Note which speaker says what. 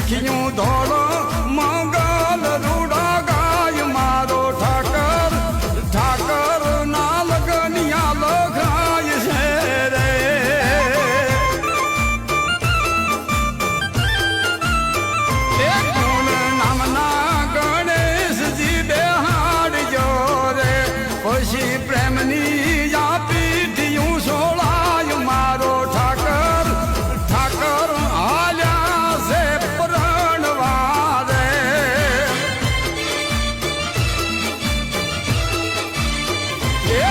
Speaker 1: સખિયું ધોળો મંગલ રૂડા ગાય મારો ઠાકર ઠાકર ના લગનિયા લખાય છે રે એક ગુણ નામના ગણેશજી બેહાડજો રે પછી પ્રેમની આ પીઠિયું સોળાય મારો ઠાકર ઠાકર હાલ્યા છે પરણવારે એ